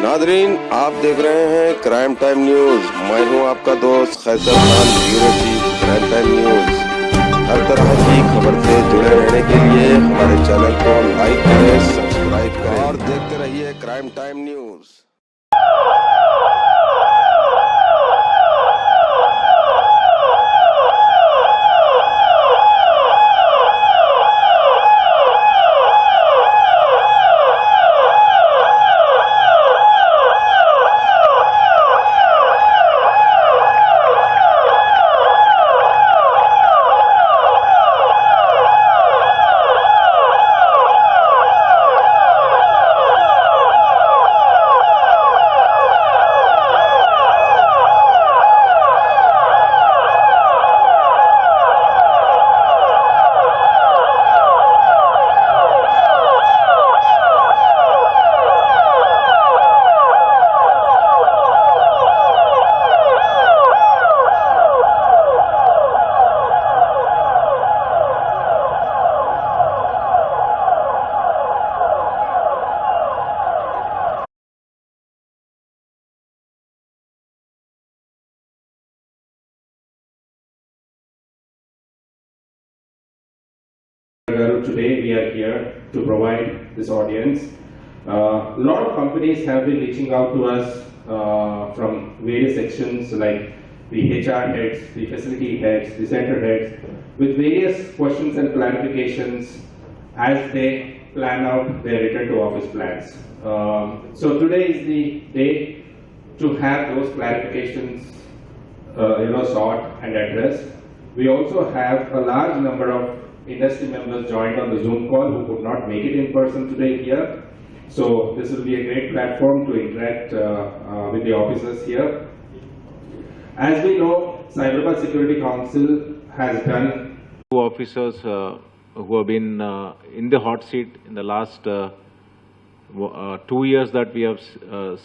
Nadreen, आप देख रहे हैं क्राइम टाइम न्यूज। मैं हूं आपका दोस्त Khaiser Khan, bureau chief crime time news. हर तरह की खबर से जुड़े रहने के लिए हमारे चैनल को लाइक करें, सब्सक्राइब करें और देखते रहिए crime time news. Today we are here to provide this audience. A lot of companies have been reaching out to us from various sections like the HR heads, the facility heads, the center heads, with various questions and clarifications as they plan out their return to office plans. So today is the day to have those clarifications sought and addressed. We also have a large number of industry members joined on the Zoom call who could not make it in person today here. So this will be a great platform to interact with the officers here. As we know, Cyberabad Security Council has done two officers who have been in the hot seat in the last 2 years that we have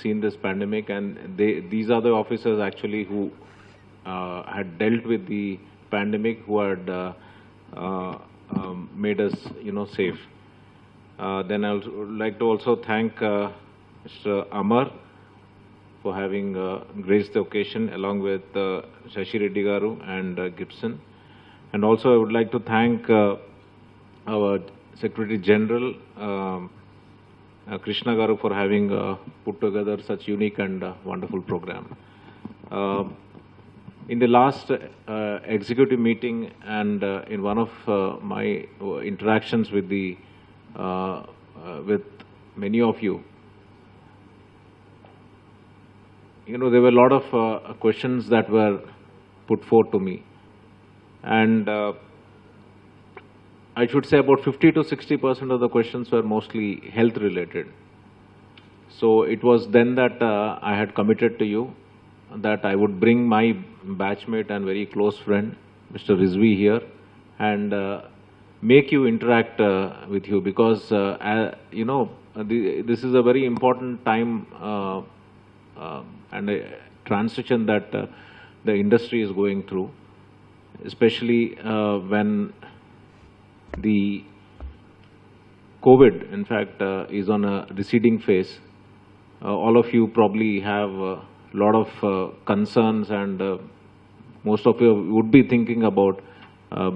seen this pandemic, and these are the officers actually who had dealt with the pandemic, who had made us, safe. Then I would like to also thank Mr. Amar for having graced the occasion along with Shashi Reddy Garu and Gibson. And also I would like to thank our Secretary General Krishna Garu for having put together such unique and wonderful program. In the last executive meeting and in one of my interactions with with many of you, there were a lot of questions that were put forth to me, and I should say about 50 to 60% of the questions were mostly health related. So it was then that I had committed to you that I would bring my batchmate and very close friend, Mr. Rizvi, here and make you interact with you, because this is a very important time and a transition that the industry is going through, especially when the COVID, in fact, is on a receding phase. All of you probably have lot of concerns, and most of you would be thinking about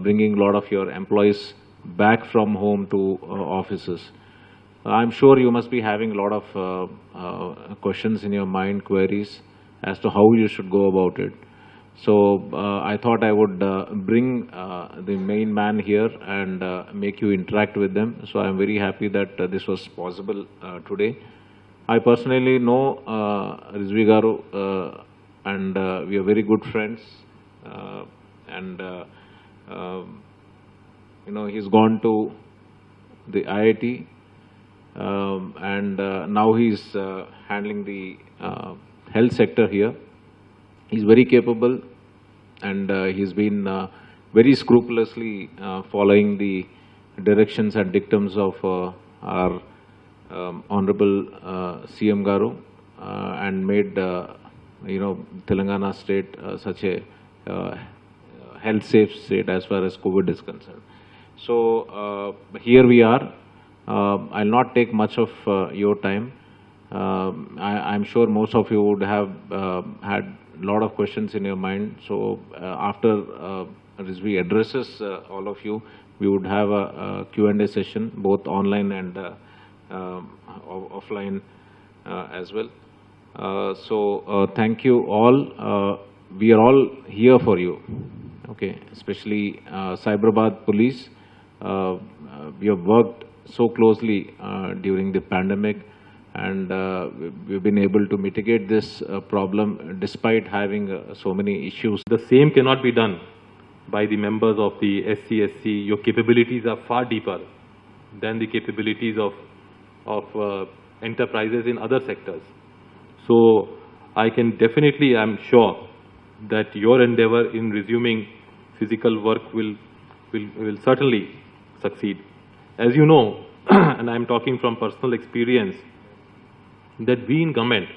bringing a lot of your employees back from home to offices. I'm sure you must be having a lot of questions in your mind, queries as to how you should go about it. So I thought I would bring the main man here and make you interact with them. So I'm very happy that this was possible today. I personally know Rizvi Garu and we are very good friends, and he's gone to the IIT and now he's handling the health sector here. He's very capable, and he's been very scrupulously following the directions and dictums of our Honorable CM Garu and made Telangana state such a health safe state as far as COVID is concerned. So here we are. I'll not take much of your time. I'm sure most of you would have had a lot of questions in your mind. So after Rizvi addresses all of you, we would have a Q&A session, both online and offline as well. So thank you all. We are all here for you. Okay, especially Cyberabad Police. We have worked so closely during the pandemic, and we've been able to mitigate this problem despite having so many issues. The same cannot be done by the members of the SCSC. Your capabilities are far deeper than the capabilities of enterprises in other sectors. So I can definitely, I'm sure that your endeavor in resuming physical work will certainly succeed. As you know, and I'm talking from personal experience, that we in government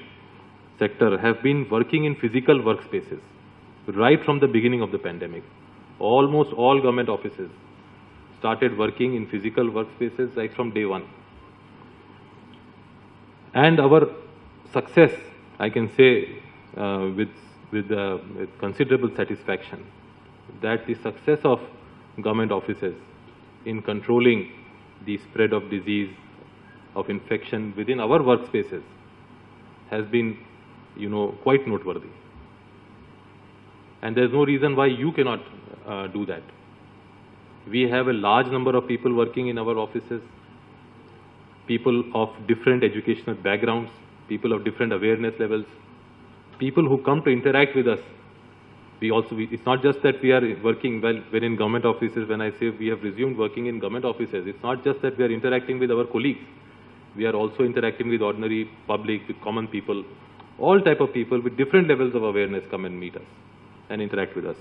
sector have been working in physical workspaces right from the beginning of the pandemic. Almost all government offices started working in physical workspaces right from day one. And our success, I can say with considerable satisfaction, that the success of government offices in controlling the spread of disease, of infection within our workspaces has been, quite noteworthy. And there's no reason why you cannot do that. We have a large number of people working in our offices, people of different educational backgrounds, people of different awareness levels, people who come to interact with us. It's not just that we are working when in government offices. When I say we have resumed working in government offices, it's not just that we are interacting with our colleagues. We are also interacting with ordinary public, with common people. All type of people with different levels of awareness come and meet us and interact with us.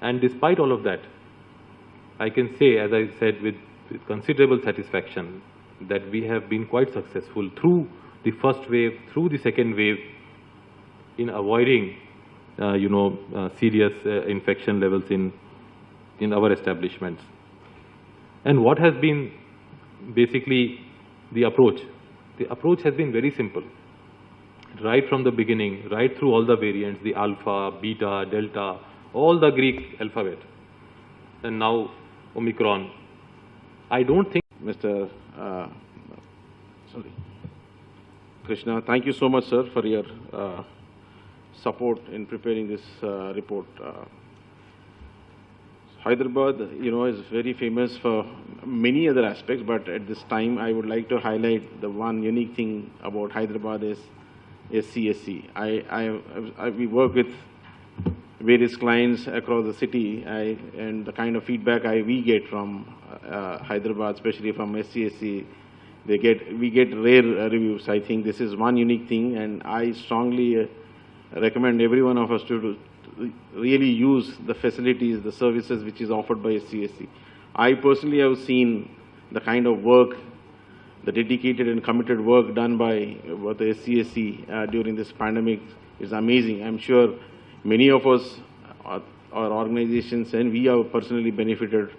And despite all of that, I can say, as I said, with considerable satisfaction, that we have been quite successful through the first wave, through the second wave, in avoiding serious infection levels in our establishments. And what has been basically the approach? The approach has been very simple. Right from the beginning, right through all the variants, the alpha, beta, delta, all the Greek alphabet, and now Omicron. I don't think Mr. Krishna, thank you so much, sir, for your support in preparing this report. Hyderabad, is very famous for many other aspects, but at this time, I would like to highlight the one unique thing about Hyderabad is SCSC. We work with various clients across the city, and the kind of feedback we get from Hyderabad, especially from SCSC, we get rare reviews. I think this is one unique thing, and I strongly recommend every one of us to really use the facilities, the services which is offered by SCSC. I personally have seen the kind of work, the dedicated and committed work done by the SCSC during this pandemic is amazing. I'm sure many of us, our organizations, and we have personally benefited